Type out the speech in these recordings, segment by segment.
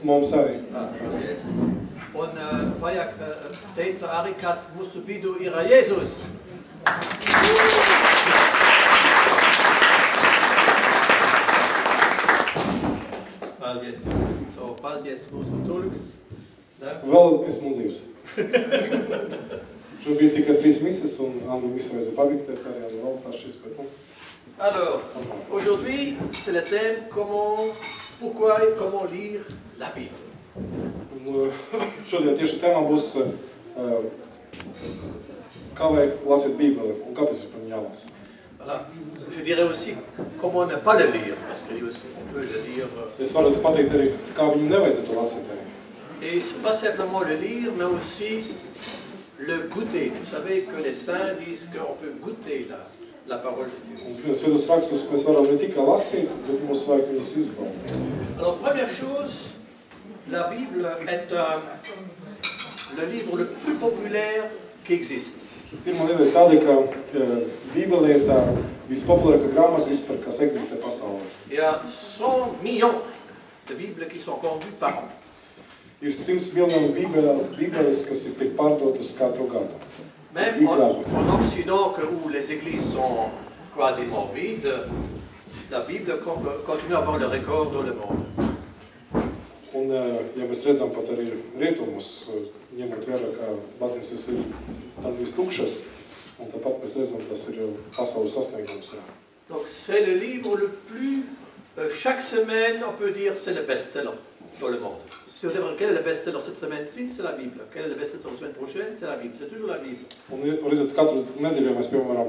Mums arī. Paldies. Un vajag teica arī, kad mūsu vidū ir Jēzus. Paldies jums. So, paldies mūsu tulks. Vēl esmu dzīvs. Šobrīd tikai 3 mises un angļu misu vajadzēja pabeigt, arī vēl tā šis, bet Alors, aujourd'hui, c'est le thème pourquoi et comment lire la Bible. Šodien tieši tēmā būs kā vajag lasīt Bībeli un kāpēc vispār jālasa. Voilà. Je dirais aussi comment ne pas le lire, parce que on peut le lire. Es varu te pateikt arī, kā viņu nevajadzētu lasīt arī. Et c'est pas simplement le lire, mais aussi le goûter. Vous savez que les saints disent qu'on peut goûter la parole de Dieu. Un svētos rakstus mēs varam ne tikai lasīt, bet mums vajag viņus izbaudīt. Alors, première chose, la Bible est le livre le plus populaire qui existe. Pirmā lieta ir tāda, ka Bībele ir tā vispopulārākā grāmata vispār, kas eksistē pasaulē. Il y a 100 millions de Bibles qui sont vendues par an. Ir 100 miljonu Bībeles, kas ir tiek pārdotas katru gadu. Même en Occident, où les églises sont quasiment vides, la Bible continue à avoir le record dans le monde. Un, ja mēs redzam pat arī rietumus, ņemot vērā, ka baznīcas ir gandrīz tukšas, un tāpat mēs redzam, tas ir pasaules sasniegums. Donc c'est le livre le plus, chaque semaine, on peut dire, c'est le best-seller dans le monde. Si on demande quel est le best-seller cette semaine-ci, c'est la Bible. Quel est le best-seller la semaine prochaine, c'est la Bible. C'est toujours la Bible. Un redzat, katru nedēļu mēs, piemēram,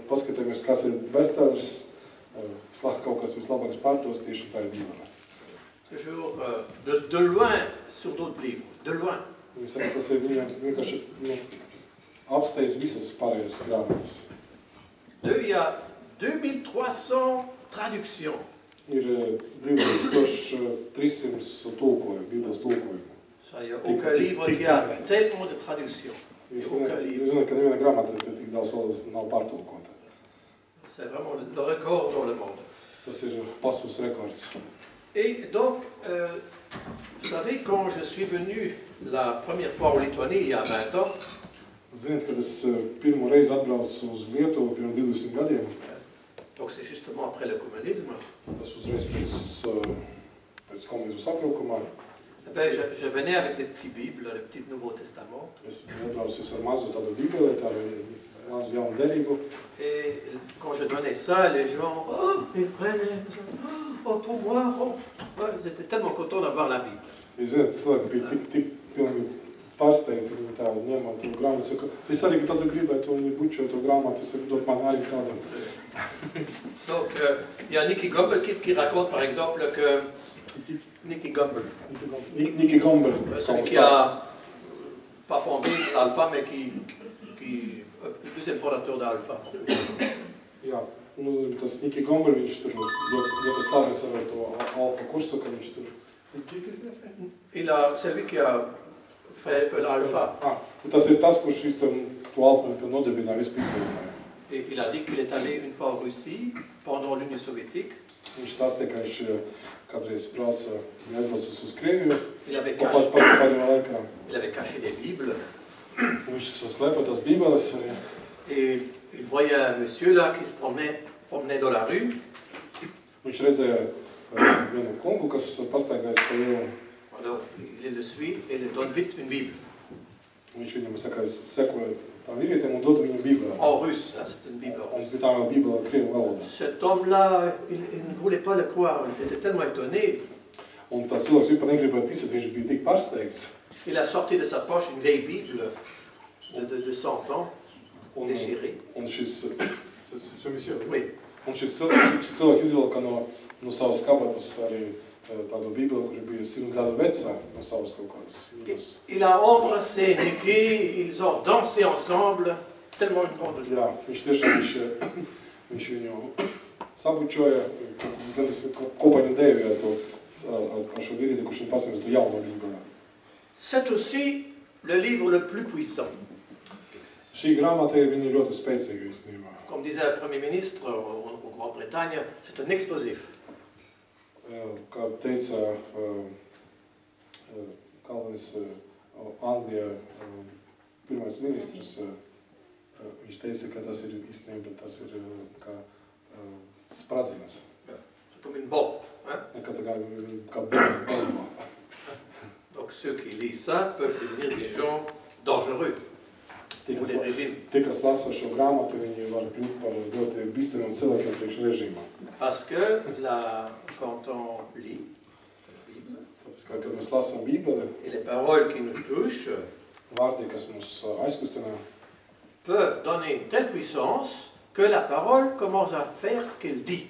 paskatāmies, kas ir bestselleris, kaut kas vislabākais pārdos, tieši tā ir Bībele. Toujours de loin sur d'autres livres, de loin. Jūs sakat, tas ir vienkārši apsteidz visas pārējās grāmatas. Il y a 2300 traductions. Ir 2300 tulkojumu, Bībeles tulkojumu. Il n'y a aucun livre qui a tellement de traductions. Jūs zināt, ka neviena grāmata tik daudz valodas nav pārtulkota. C'est vraiment le record dans le monde. Tas ir pasaules rekords. Et donc, vous savez, quand je suis venu la première fois en Lituanie, il y a 20 ans, Ziniet, kad es pirmo reizi atbraucu uz Lietuvu pirms 20 gadiem, donc c'est justement après le communisme, tas uzreiz pēc komunismu sabrukuma, je venais avec des petites Bibles, des petits Nouveaux Testaments. es atbraucu ar mazu tādu bībeli, tādu mazu jaunu derību. Et quand je donnais ça, les gens, oh, ils prenaient, oh, pour moi, oh. Ils étaient tellement contents d'avoir la Bible. Jūs zināt, cilvēki bija tik pilnīgi pārsteigti, viņi tā ņēma to grāmatu, saka, es arī tādu gribētu, un viņi bučoja to grāmatu, es saku, dod man arī tādu. Donc, il y a Nicky Gumbel qui raconte, par exemple, que Nicky Gumbel, celui qui a pas fondé l'Alpha, mais le deuxième fondateur d'Alpha. Jā, tas Nicky Gumbel, viņš tur ļoti slavēs ar to Alfa kursu, ka viņš tur... C'est lui qui a fait l'Alpha. Tas ir tas, kurš to Alfa nodibināja vispīcējumu. Et il a dit qu'il est allé une fois en Russie, pendant l'Union soviétique. Viņš stāstīja, ka viņš kādreiz aizbraucis uz Krieviju, Il avait caché des Bibles. Viņš slēpa tās Bībeles. Et il voyait un monsieur là qui se promenait dans la rue. Viņš redzēja vienu kungu, kas pastaigājas pa ielu. Alors, il le suit et il donne vite une Bible. Viņš viņam saka, sekoja tam vīrietim un dod viņam Bībeli. En russe, hein, c'est une Bible en russe. Un tā jau Bībele krievu valodā. Cet homme-là, il ne voulait pas le croire, il était tellement étonné. Un tas cilvēks vispār negribēja ticēt, viņš bija tik pārsteigts. Il a sorti de sa poche une vieille Bible de 100 ans, déchirée. Un šis Oui. Un šis cilvēks izvilka no savas kabatas arī tādu Bībeli, kura bija 100 gadu vecā, no savas kaut kādas. Il a embrassé Nicky, ils ont dansé ensemble, tellement une grande joie. Jā, viņš tiešām viņš viņu sabučoja, gan es kopā viņu dēvēja ar šo vīrieti, kurš viņu pasniedz to jauno Bībeli. C'est aussi le livre le plus puissant. Šī grāmata ir viņa ļoti spēcīga īstenībā. Comme disait le Premier ministre en Grande-Bretagne, c'est un explosif. Kā teica galvenais Anglijā pirmais ministrs, viņš teica, ka tas ir īstenībā, tas ir kā spradzienas. Comme une bombe. Kā bomba. Donc ceux qui lisent ça peuvent devenir des gens dangereux. Tie, kas lasa šo grāmatu, viņi var kļūt par ļoti bīstamiem cilvēkiem priekš režīmā. Parce que quand on lit la Bible, kad mēs lasām Bībeli, et les paroles qui nous touchent, vārdi, kas mūs aizkustina, peuvent donner une telle puissance que la parole commence à faire ce qu'elle dit.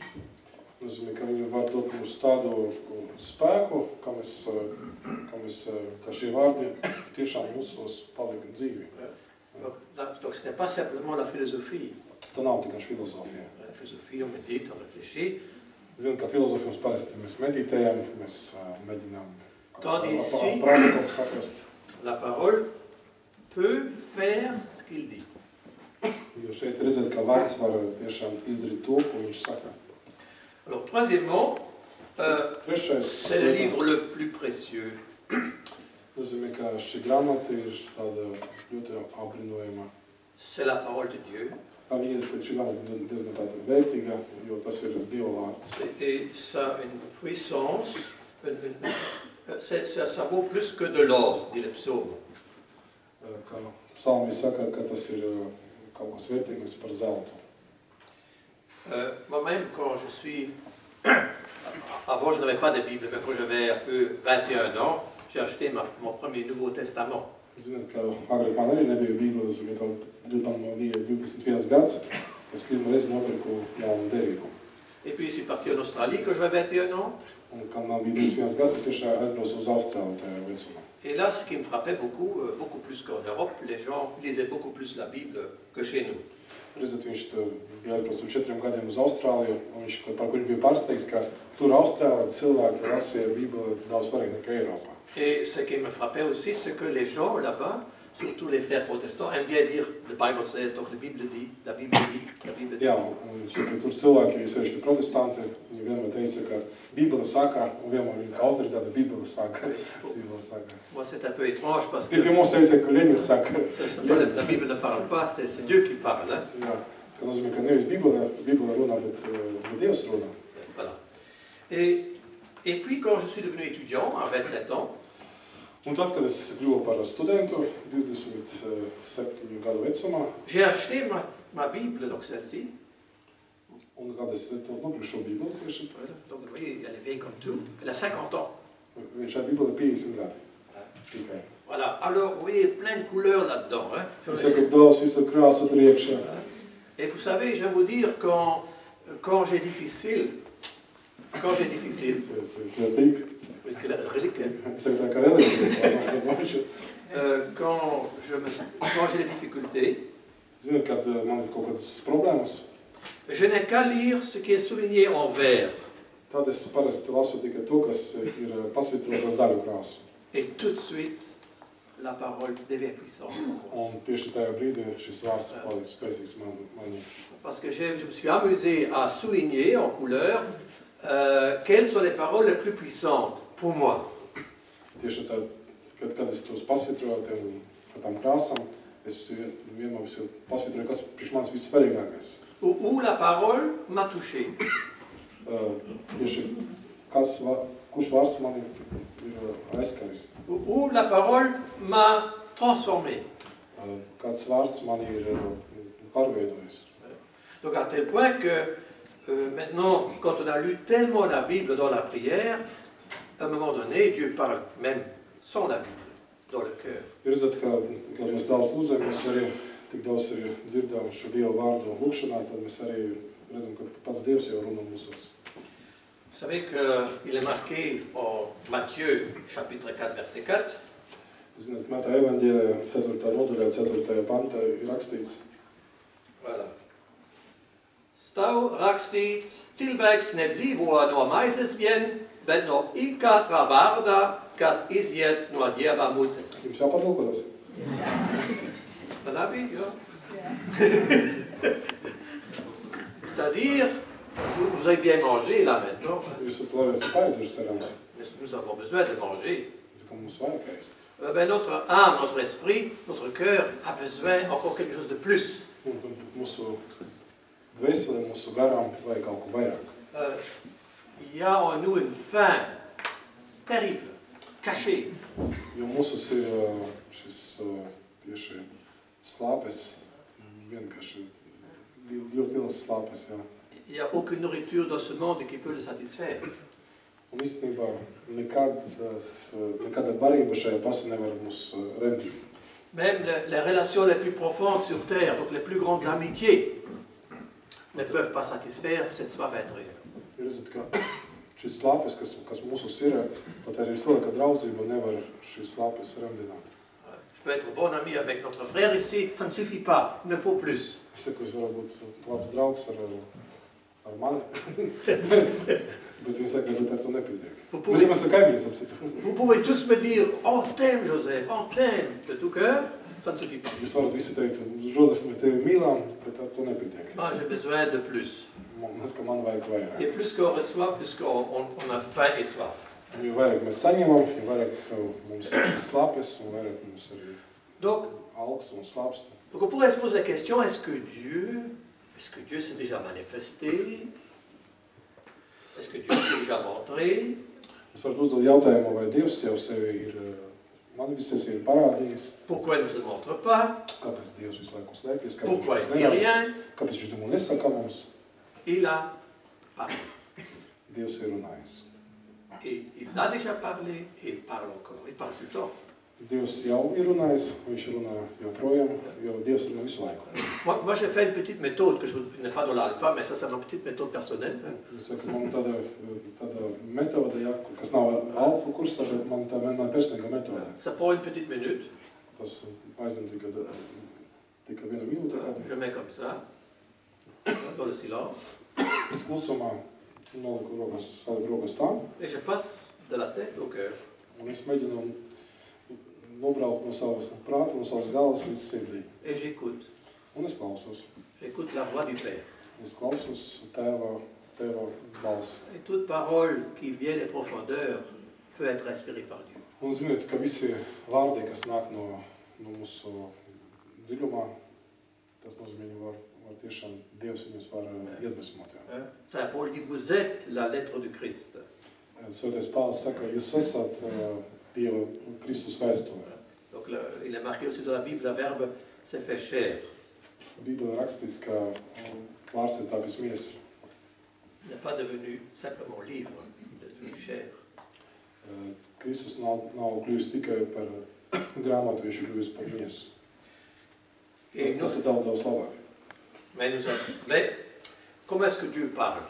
Nozīmē, ka viņi var dot mums tādu spēku, ka šie vārdi tiešām mūsos palika dzīvi. Donc ce n'est pas simplement la philosophie. Tā nav tikai filozofija. La philosophie, on médite, on réfléchit. Zinu, ka filozofija mums parasti mēs meditējam, mēs mēģinām saprast. La parole peut faire ce qu'il dit. Jo šeit redzēt, ka vārds var tiešām izdarīt to, ko viņš saka. Alors, troisièmement, c'est le livre le plus précieux. Nozīmē, ka šī grāmata ir tāda ļoti apbrīnojama. C'est la parole de Dieu. Šī grāmata ir diezgan tāda vērtīga, jo tas ir Dieva vārds. Et ça a une puissance, ça vaut plus que de l'or, dit le psaume. Kā psalmi saka, ka tas ir kaut kas vērtīgāks par zeltu. Moi-même, quand je suis... Avant, je n'avais pas de Bible, mais quand j'avais un peu 21 ans, j'ai acheté mon premier Nouveau Testament. Zināt, ka agrāk man arī nebija Bībeles, bet man bija 21 gads, es pirmo reizi nopirku jaunu derību. Et puis, je suis parti en Australie quand j'avais 21 ans. Un kad man bija 21 gads, es tieši aizbraucu uz Austrāliju tajā vecumā. Et là, ce qui me frappait beaucoup, beaucoup plus qu'en Europe, les gens lisaient beaucoup plus la Bible que chez nous. Redzat, viņš bija aizbraucis 4 gadiem uz Austrāliju, un viņš par kuru bija pārsteigts, ka tur Austrālijā cilvēki lasīja Bībeli daudz vairāk nekā Eiropā. Et ce qui me frappait aussi, c'est que les gens là-bas, surtout les frères protestants, aiment bien dire the Bible says, donc la Bible dit, la Bible dit, la Bible dit. Jā, un saka, tur cilvēki, sevišķi protestanti, viņi vienmēr teica, ka Bībele saka, un vienmēr viņa autoritāte Bībele saka. Moi, c'est un peu étrange parce que... Pie mums teica, ka Leņins saka. La Bible ne parle pas, c'est Dieu qui parle. Hein? Jā, ka nozīmē, ka nevis Bībele runā, bet Dievs runā. Voilà. Et puis, quand je suis devenu étudiant, à 27 ans, un tad, kad es kļuvu par studentu, 27 gadu vecumā, j'ai acheté ma Bible, donc celle-ci. Un kad es nopirku šo Bībeli, tieši. Donc, vous voyez, elle est vieille comme tout. Elle a 50 ans. Šā Bībele ir 50 gadi. Tikai. Voilà. Alors, vous voyez, plein de couleurs là-dedans. Hein? Saka, daudz visu krāsu tur iekšā. Et vous savez, je vais vous dire, quand j'ai difficile, C'est relique. Quand j'ai des difficultés, Ziniet, kad man ir kaut kādas problēmas, je n'ai qu'à lire ce qui est souligné en vert. Tad es parasti lasu tikai to, kas ir pasvītrots ar zaļu krāsu. Et tout de suite, la parole devient puissante. Un tieši tajā brīdī šis vārds paliek spēcīgs manī. Parce que je me suis amusé à souligner en couleur quelles sont les paroles les plus puissantes pour moi. Tieši tā, kad es tos pasvītroju tām krāsām, es vienmēr pasvītroju, kas priekš manis vissvarīgākais. Où la parole m'a touché. Tieši kurš vārds mani ir aizskaris. Où la parole m'a transformé. Kāds vārds mani ir pārveidojis. Donc à tel point que maintenant, quand on a lu tellement la Bible dans la prière, à un moment donné, Dieu parle même sans la Bible, dans le cœur. Jūs redzat, kad mēs daudz lūdzam, mēs arī tik daudz arī dzirdām šo Dievu vārdu lūkšanā, tad mēs arī redzam, ka pats Dievs jau runā mūsos. Vous savez qu'il est marqué en Matthieu, chapitre 4, verset 4. Zināt, Mātā evaņģēlijā 4. nodaļā, 4. pantā ir rakstīts. Voilà. Stāv rakstīts, cilvēks nedzīvo no maizes vien, bet no ikatra vārda, kas iziet no Dieva mutes. Jums jāpārlūkotas? C'est-à-dire, vous avez bien mangé là maintenant. Jūs labi esat paēduši, cerams. Nous avons besoin de manger. Ben, notre âme, notre esprit, notre cœur a besoin encore quelque chose de plus. Il y a en nous une faim terrible, cachée. Il n'y a aucune nourriture dans ce monde qui peut le satisfaire. Un īstenībā nekāda barība šajā pasaulē nevar mūs remdīt. Même les relations les plus profondes sur terre, donc les plus grandes amitiés, ne peuvent pas satisfaire cette soif intérieure. Jūs redzat, ka šis slāpes, kas mūsos ir, pat arī cilvēka draudzība nevar šīs slāpes remdināt. Je peux être bon ami avec notre frère ici, ça ne suffit pas, il me faut plus. Es saku, es varu būt labs draugs ar mani. Vous pouvez tous me dire, on t'aime Joseph, on t'aime de tout cœur, ça ne suffit pas. Moi j'ai besoin de plus. Et plus qu'on reçoit, plus qu'on a faim et soif. Donc on pourrait se poser la question, est-ce que Dieu s'est déjà manifesté? Est-ce que Dieu s'est déjà montré? Pourquoi il ne se montre pas? Pourquoi il ne dit rien? Il a parlé. Et il a déjà parlé et il parle encore. Il parle tout le temps. Moi j'ai fait une petite méthode que je n'ai pas dans l'alpha, mais ça c'est ma petite méthode personnelle. Ça prend une petite minute. Je mets comme ça, dans le silence. Et je passe de la tête au cœur. Et j'écoute. J'écoute la voix du Père. Et toute parole qui vient des profondeurs peut être inspirée par Dieu. Saint Paul dit, vous êtes la lettre du Christ. Donc il est marqué aussi dans la Bible, le verbe s'est fait chair. Il n'est pas devenu simplement livre, il est devenu chair. Mais comment est-ce que Dieu parle?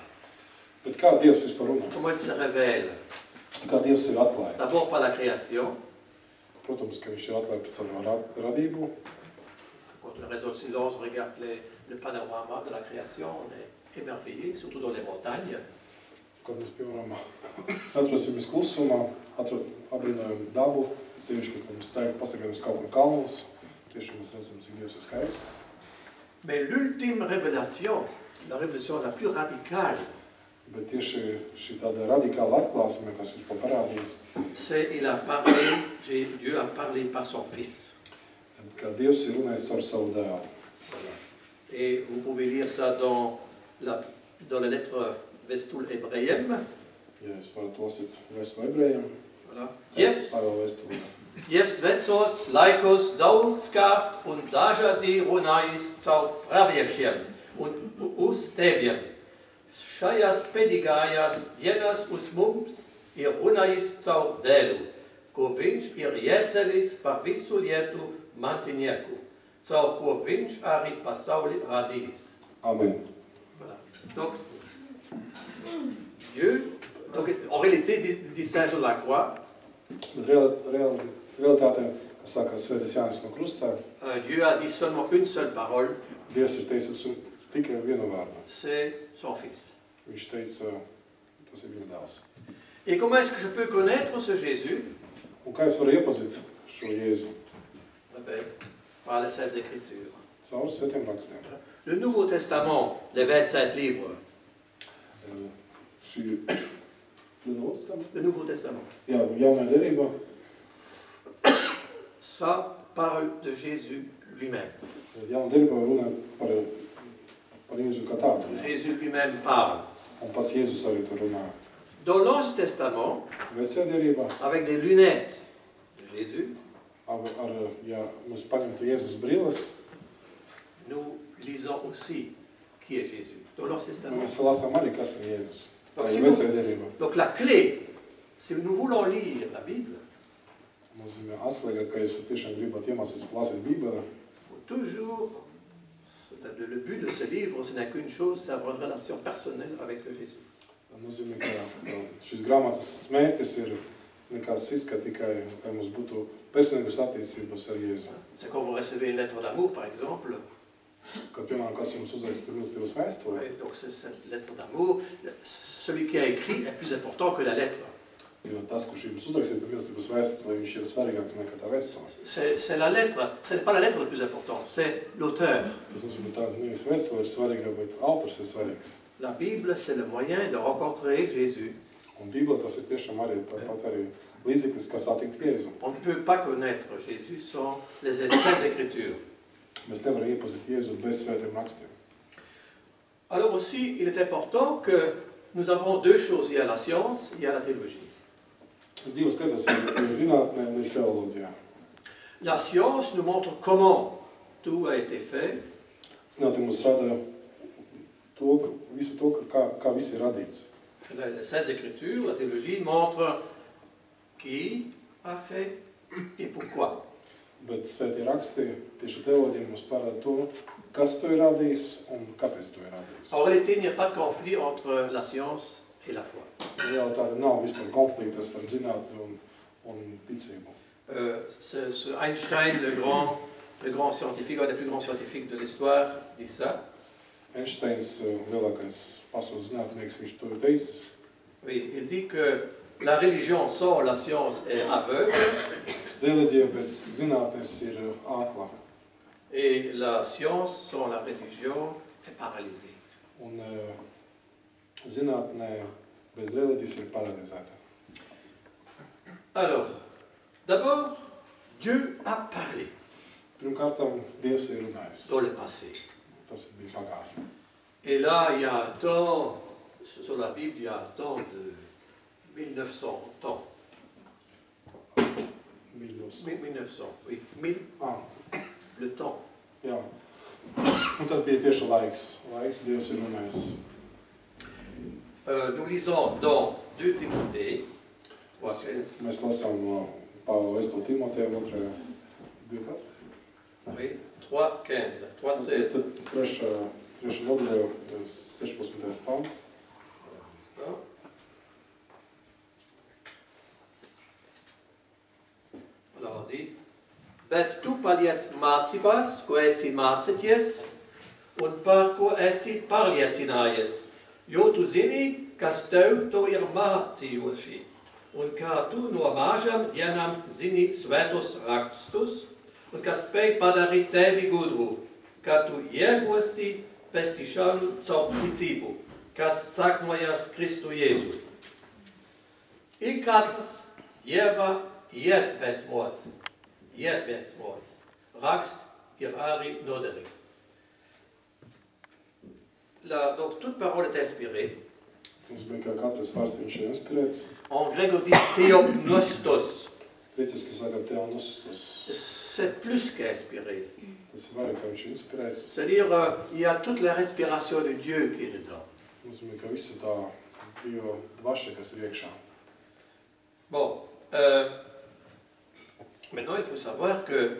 Comment il se révèle? D'abord par la création. Quand on reste dans le silence, on regarde le panorama de la création, on est émerveillé, surtout dans les montagnes. Mais l'ultime révélation, la révélation la plus radicale, c'est Dieu a parlé par son Fils. Et vous pouvez lire ça dans la lettre Vestul Hebreiem. Voilà. Dievs vecos laikos daudzkārt un dažādi runājis caur praviešiem un uz teviem. Šajās pēdīgajās dienās uz mums ir runājis caur dēlu, ko viņš ir iecelis par visu lietu mantinieku, caur ko viņš arī pasauli radījis. Amen. Voilà. Donc, Dieu, en réalité, dit Saint Jean de la Croix, Dieu a dit seulement une seule parole, c'est son Fils. Et comment est-ce que je peux connaître ce Jésus? Par les Saintes Écritures. Le Nouveau Testament, les 25 livres. Le Nouveau Testament. ça parle de Jésus lui-même. Jaunā derībā runā par Jēzu kā tādu. Jésus lui-même parle. Un pats Jēzus arī tur runā. Dans l'Ancien Testament, Vecajā derībā, avec des lunettes de Jésus, ja mēs paņemtu Jēzus brilles, nous lisons aussi qui est Jésus. Dans l'Ancien Testament. mēs lasām arī, kas ir Jēzus. Vecajā derībā. Donc la clé, si nous voulons lire la Bible, Nozīmē atslēga, ka jūs tiešām gribat iemācīties lasīt Bībeli. toujours, le but de ce livre, ce n'est qu'une chose, c'est avoir une relation personnelle avec le Jésus. Nozīmē, ka šis grāmatas mērķis ir nekas cits, ka tikai, lai mums būtu personīgas attiecības ar Jēzu. C'est quand vous recevez une lettre d'amour, par exemple. Kad, piemēram, kas jums uzraksta mīlestības vēstuli. Oui, donc cette lettre d'amour, celui qui a écrit est plus important que la lettre. Jo tas, kurš jums uzrakstītu mīlestības vēstuli, viņš ir svarīgāks nekā tā vēstule. C'est la lettre, ce n'est pas la lettre le plus important, c'est l'auteur. Tas nozīmē, tā nevis vēstule ir svarīga, bet autors ir svarīgs. La Bible, c'est le moyen de rencontrer Jésus. Un Bībele tas ir tiešām arī tāpat arī līdzeklis, kā satikt Jēzu. On ne peut pas connaître Jésus sans les Saintes Écritures. Mēs nevaram iepazīt Jēzu bez svētiem rakstiem. Alors aussi, il est important que nous avons deux choses. Il y a la science, il y a la théologie. Divas lietas ir zinātnē un ir teoloģijā. La science nous montre comment tout a été fait. Zinātne mums rada visu to, kā viss ir radīts. Les Saintes Écritures, la théologie montre qui a fait et pourquoi. Bet svētie raksti, tieši teoloģija mums parāda to, kas to ir radījis un kāpēc to ir radījis. En réalité, il n'y a pas de conflit entre la science et la foi. Realitāte nav vispār konflikta starp zinātni un ticību. Ce Einstein, le grand scientifique, un des plus grands scientifiques de l'histoire, dit ça. Einsteins, lielākais pasaules zinātnieks, viņš to ir teicis. Oui, il dit que la religion sans la science est aveugle. Reliģija bez zinātnes ir ākla. Et la science sans la religion est paralysée. Un zinātnē bez reliģijas ir paralizēta. Alors, d'abord, Dieu a parlé. Pirmkārt, Dievs ir runājis. Dans le passé. Tas bija pagātnē. Et là, il y a un temps, sur la Bible, il y a un temps de 1900 ans. 1900, oui. 1000, le temps. Jā. Un tas bija tieši laiks, Dievs ir runājis. Nous lisons dans 2 Timothée. Mēs lasām no Pāvila vēstuli Timotejam 2. Oui, 3:15, 3:16. Trešā nodaļa, 16. pants. Alors on dit, bet tu paliec mācībās, ko esi mācīties, un par ko esi pārliecinājies, jo tu zini, kas tev to ir mācījuši, un kā tu no mažām dienām zini svētos rakstus, un kas spēj padarīt tevi gudru, kā tu iegūsti pestīšanu caur ticību, kas saknojas Kristu Jēzu. Ik katrs iet pēc mots, rakst ir arī noderīgs. Donc toute parole est inspirée. Mums bija kā katrs vārds viņš ir inspirēts. En grec on dit theopnostos. Grieķiski saka theopnostos. C'est plus qu'inspiré. Tas ir vairāk, ka viņš ir inspirēts. C'est-à-dire, il y a toute la respiration de Dieu qui est dedans. Nozīmē, ka visa tā Dieva dvaša, kas ir iekšā. Bon, maintenant il faut savoir que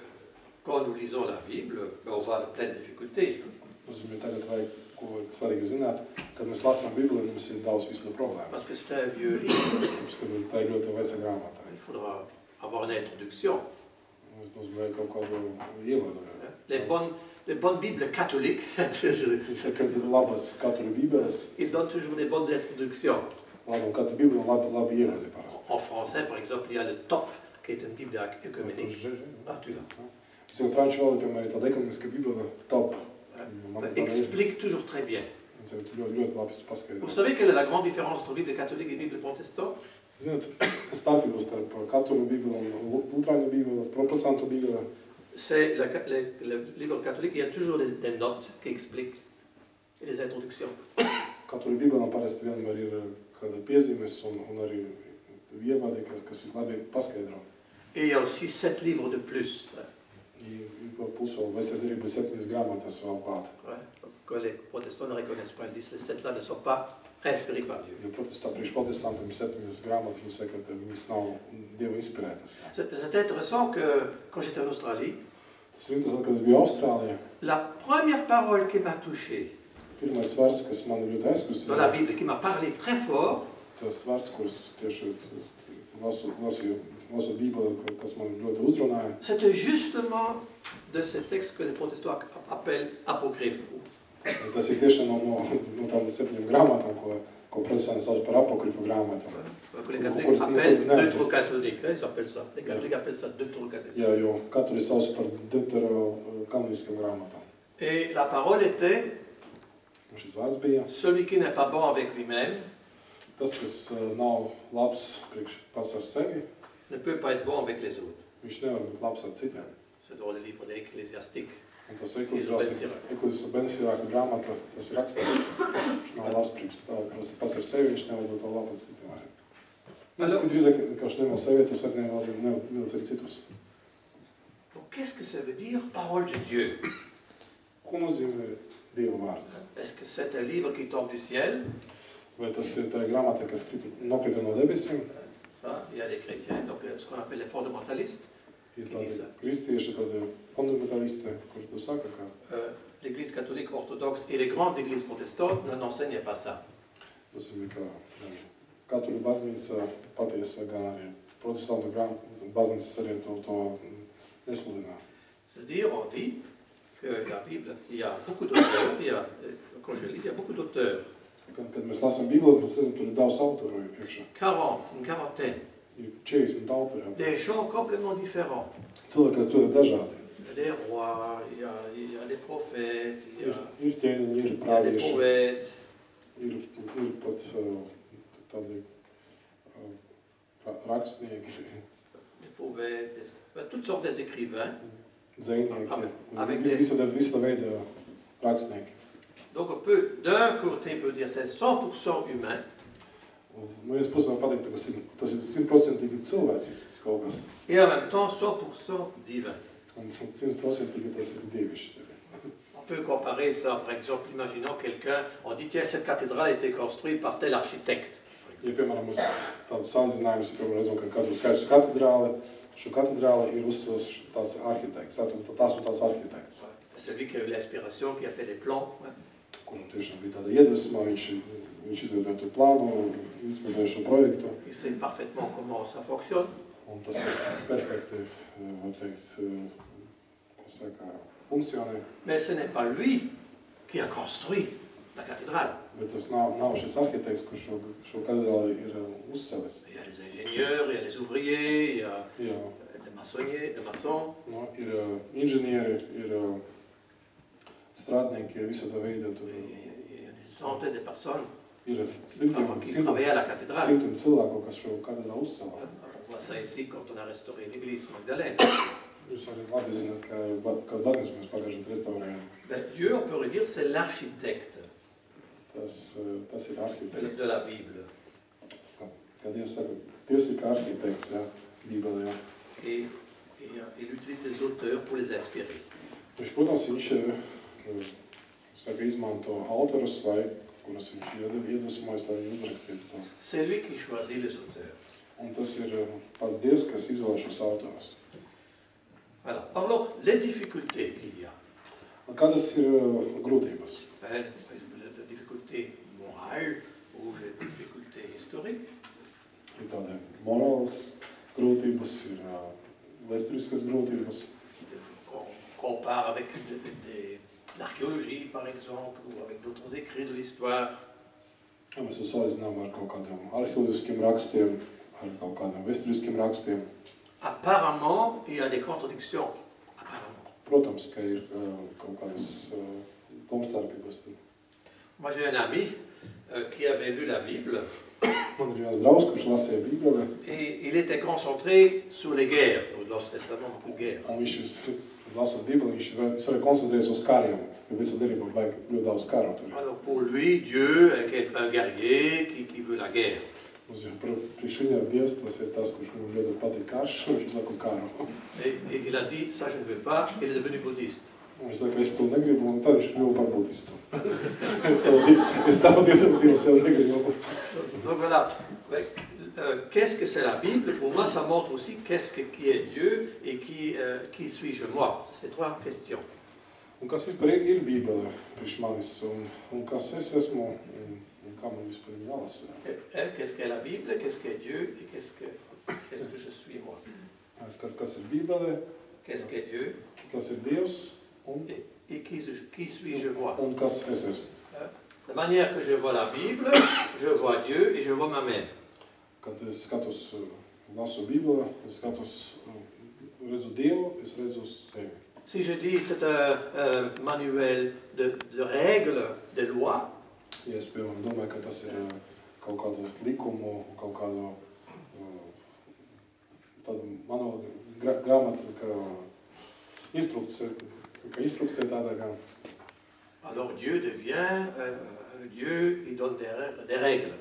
quand nous lisons la Bible, on va de pleines difficultés. Nozīmē, tagad vajag, ko svarīgi zināt, kad mēs lasām Bibeli, mums ir daudz visu problēmu. Parce que c'est un vieux livre. Parce que tā ir ļoti veca grāmata. Il faudra avoir une introduction. Nozīmē, kaut kādu ievadu. Les bonnes Bibles catholiques, ils donnent toujours des bonnes introductions. En français, par exemple, il y a le TOP, qui est une Bible œcuménique. Ah, tu l'as. Explique toujours très bien. Vous savez quelle est la grande différence entre Bible catholique et Bible protestante? Zināt, starpību starp katoļu bībeli un lutrāņu bībeli, protestantu bībeli. C'est le livre catholique, il y a toujours des notes qui expliquent et des introductions. Katoļu bībelē parasti vienmēr ir kāda piezīmes un arī ievadi, kas ir labi paskaidro. Et il y a aussi 7 livres de plus. I plus vēl veselība 7 grāmatas vēl klāt. Que les protestants ne reconnaissent pas. Ils disent que les 7 là ne sont pas inspirés par Dieu. Jo priekš protestantiem 7 grāmatas, viņi saka, ka viņas nav Dieva inspirētas. C'est intéressant que quand j'étais en Australie, Tas ir interesanti, kad es biju Austrālijā. la première parole qui m'a touché Pirmais vārds, kas man ļoti aizkustīja. dans la Bible, qui m'a parlé très fort, Tas vārds, kurus tieši lasot Bībeli, kas man ļoti uzrunāja. c'était justement de ce texte que les protestants appellent apocryphe. Tas ir tieši no tām 7 grāmatām, ko protestanti sauc par apokrifu grāmatām. Que les catholiques appellent deutérocatholiques. Ils appellent ça. Les catholiques appellent ça deutérocatholique. Jā, jo katoli sauc par deuterokanoniskiem grāmatām. Et la parole était, Šis vārds bija celui qui n'est pas bon avec lui-même tas, kas nav labs pats ar sevi, ne peut pas être bon avec les autres. viņš nevar būt labs ar citiem. C'est dans le livre des Ecclésiastiques. Un tas Eklēzijas Ben-Siraka grāmata, tas ir rakstīts, viņš nav labs pats ar sevi, viņš nevar būt labs ar citiem arī. Drīzāk, ka viņš nevar sevi, tas arī nevar ar citus. Donc, qu'est-ce que ça veut dire, parole de Dieu? Ko nozīmē Dieva vārds? Est-ce que c'est un livre qui tombe du ciel? Vai tas ir tā grāmata, kas nokrita no debesīm? Ça, il y a des chrétiens, donc ce qu'on appelle les fondamentalistes. Ir tādi kristieši, tādi fundamentalisti, kuri to saka, ka l'Église catholique orthodoxe et les grandes églises protestantes n'enseignent pas ça. nozīmē, ka katoļu baznīca patiesa, gan arī protestantu baznīcas arī to nesludina. C'est-à-dire, on dit que la Bible, il y a beaucoup d'auteurs, quand je lis, il y a beaucoup d'auteurs. Kad mēs lasām Bībeli, mēs redzam, tur ir daudz autoru iekšā. 40, une quarantaine. Ir 40 autori. Des gens complètement différents. Cilvēki, kas ļoti dažādi. Des rois, il y a des prophètes, il y a Ir ķēniņi, ir des pravieši, poètes, ir pat tādi rakstnieki, des poètes, toutes sortes des écrivains. dzejnieki, visa veida rakstnieki. Donc on peut, d'un côté, peut dire c'est 100% humain. No vienas puses var pateikt, ka tas ir 100% cilvēcisks kaut kas. Et en même temps 100% divin. Un 100% tas ir dievišķi. On peut comparer ça, par exemple, imaginons quelqu'un, on dit tiens, cette cathédrale a été construite par tel architecte. Ja, piemēram, mēs tādu salīdzinājumus, piemēram, redzam, ka katru skaistu katedrāli, šo katedrāli ir uzcēlis tāds arhitekts, tās un tās arhitekts. Celui qui a eu l'inspiration, qui a fait les plans. Kuram tiešām bija tāda iedvesma, viņš izveidoja to plānu, izveidoja šo projektu. Il sait parfaitement comment ça fonctionne. Un tas ir perfekti, var teikt, ko saka, funkcionē. Mais ce n'est pas lui qui a construit la cathédrale. Bet tas nav šis arhitekts, kurš šo katedrāli ir uzcelis. Il y a les ingénieurs, il y a les ouvriers, il y a des maçonniers, des maçons. No, ir inženieri, ir strādnieki, ir visāda veida. Il y a des centaines de personnes Ir qui travaillaient à la cathédrale. simtiem cilvēku, kas šo katedrāli uzcēlā. On voit ça ici quand on a restauré l'église Magdalène. Jūs arī labi zināt, ka baznīcu mēs pagājušajā restaurējām. Dieu, on peut dire, c'est l'architecte Tas ir arhitekts. de la Bible. Kā Dievs saka, Dievs ir kā arhitekts, jā, Bībelē, jā. Et il utilise les auteurs pour les inspirer. Viņš, protams, saka, izmanto autorus, kurus viņš iedvesmojas, lai viņi uzrakstītu to. C'est lui qui choisit les auteurs. Un tas ir pats Dievs, kas izvēl šos autorus. Voilà. Alors, les difficultés qu'il y a. Kādas ir grūtības? Les difficultés morales ou les difficultés historiques. Ir tādi morāls grūtības, ir vēsturiskas grūtības. On compare avec l'archéologie, par exemple, ou avec d'autres écrits de l'histoire. Ja, mēs to salīdzinām ar kaut kādiem arheoloģiskiem rakstiem, ar kaut kādiem vēsturiskiem rakstiem. Apparemment, il y a des contradictions. Apparemment. Protams, ka ir kaut kādas domstarpības. Moi, j'ai un ami qui avait lu la Bible Man ir viens draugs, kurš lasīja Bībeli. Et il était concentré sur les guerres. Dans l'Ancien Testament, beaucoup de guerres. Un viņš lasot Bībeli, viņš varēja koncentrēties uz kariem. Jo visa derība vajag ļoti daudz karu tur. Alors pour lui, Dieu est un guerrier qui veut la guerre. Priekš viņam Dievs tas ir tas, kurš man ļoti patīk karš, viņš saka karu. Et il a dit, ça je ne veux pas, il est devenu bouddhiste. Viņš saka, es to negribu, un tad viņš kļuva par budistu. Es tavu Dievu sev negribu. Donc voilà, qu'est-ce que c'est la Bible? Pour moi, ça montre aussi qui est Dieu et qui suis-je moi. C'est trois questions. Un kas vispār ir Bībele priekš manis, un kas es esmu, un kā man vispār viņa jālasa. Qu'est-ce qu'est la Bible, qu'est-ce qu'est Dieu et qu'est-ce que je suis moi? Kas ir Bībele, qu'est-ce qu'est Dieu, kas ir Dievs, et qui suis-je moi? Un kas es esmu. La manière que je vois la Bible, je vois Dieu et je vois moi-même. Kad es skatos, lasu Bībeli, es skatos, redzu Dievu, es redzu sevi. Si je dis c'est un manuel de règles, de lois, ja es piemēram domāju, ka tas ir kaut kādu likumu, kaut kādu tādu manuālu grāmatu, kā instrukcija tādā kā. Alors Dieu devient Dieu qui donne des règles.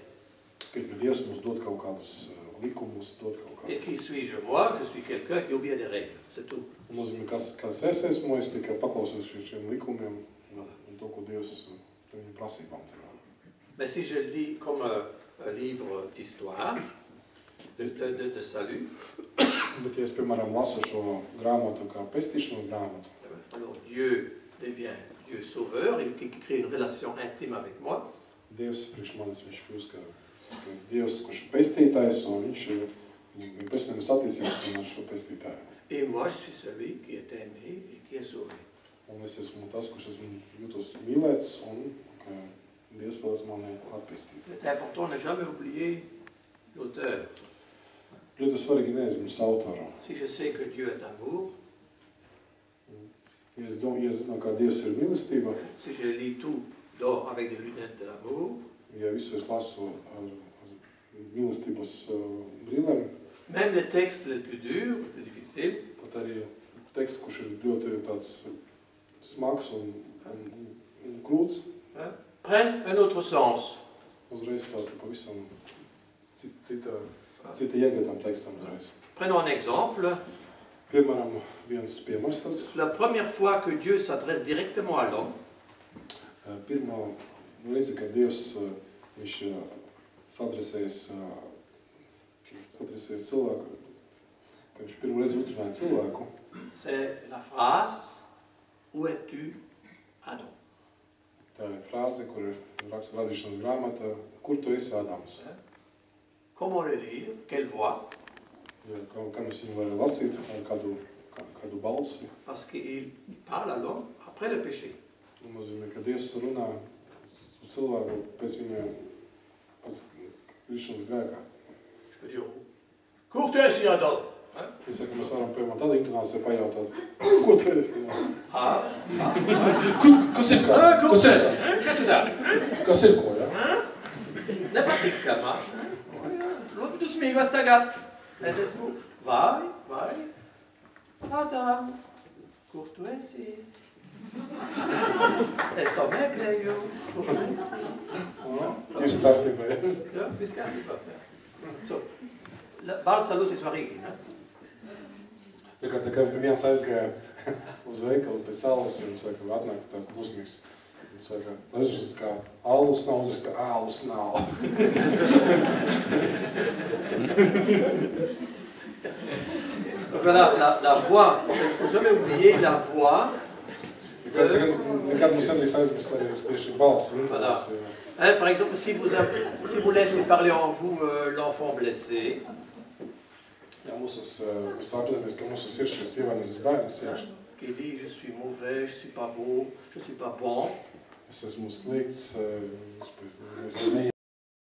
Ka Dievs mums dod kaut kādus likumus, dod kaut kādus. Et qui suis-je moi? Je suis quelqu'un qui obéit à des règles. C'est tout. Un nozīmē, kas es esmu, es tikai paklausos šiem likumiem un to, ko Dievs viņu prasībām. Mais si je le dis comme un livre d'histoire, de salut, bet ja es, piemēram, lasu šo grāmatu kā pestīšanu grāmatu, alors Dieu devient Dieu sauveur, qui crée une relation intime avec moi. Dievs priekš manis viņš kļūst kā Dievs, kurš ir pestītājs, un viņš ir personības attiecības ar šo pestītāju. Et moi, je suis celui qui est aimé et qui est sauvé. Un es esmu tas, kurš esmu jūtos mīlēts, un Dievs vēlas mani atpestīt. C'est important de ne jamais oublier l'auteur. Ļoti svarīgi neaizmirst autoru. Si je sais que Dieu est amour, Ja zinu, kā Dievs ir mīlestība, si je lis tout avec des lunettes de l'amour, ja visu es lasu ar mīlestības brīlēm, même les textes les plus durs, les plus difficiles, pat arī teksts, kurš ir ļoti tāds smags un grūts, prennent un autre sens. Uzreiz tādu pavisam cita jēga tam tekstam uzreiz. Prenons un exemple. Piemēram, viens piemērs tas. La première fois que Dieu s'adresse directement à l'homme, pirmā reize, kad Dievs viņš sadresējas cilvēku, kad viņš pirmo reizi uzrunāja cilvēku, c'est la phrase Où es-tu, Adam? Tā ir frāze, kur ir raksta radīšanas grāmata, kur tu esi, Adams? Comment le lire? Quelle voix? Kā mēs viņu varam lasīt, ar kādu balsi? Parce qu'il parle à l'homme après le péché. Tas nozīmē, ka Dievs runā uz cilvēku pēc viņa krišanas grēkā. Je peux dire, Kur tu esi, Adam? Es saku, mēs varam, piemēram, tādu intonāciju pajautāt, kur tu esi? Kas ir kā? Kas ir? Kas ir ko, ja? Nepatīkamā. Lūdzu, tu smīgas tagad. Es esmu, vai? Adam, kur tu esi? Es to meklēju, kur tu esi? Ir starpībā, ja? Jā, viss kārtībā. Bāls salūti svarīgi, ne? Tā kā viens aizgāja uz veikalu pēc alus, un saka, atnāk tās dusmīgs. Un saka, uzrakst kā alus nav, uzrakst kā alus nav. Voilà, la voix, il ne faut jamais oublier la voix. Nekad mums nedrīkst aizmirst, lai ir tieši balss intonācija. Par exemple, si vous laissez parler en vous l'enfant blessé, Ja, mēs apzināmies, ka mūsu ir šis ievainojums bērns ir. Qui dit, je suis mauvais, je suis pas beau, je suis pas bon. Es esmu slikts, es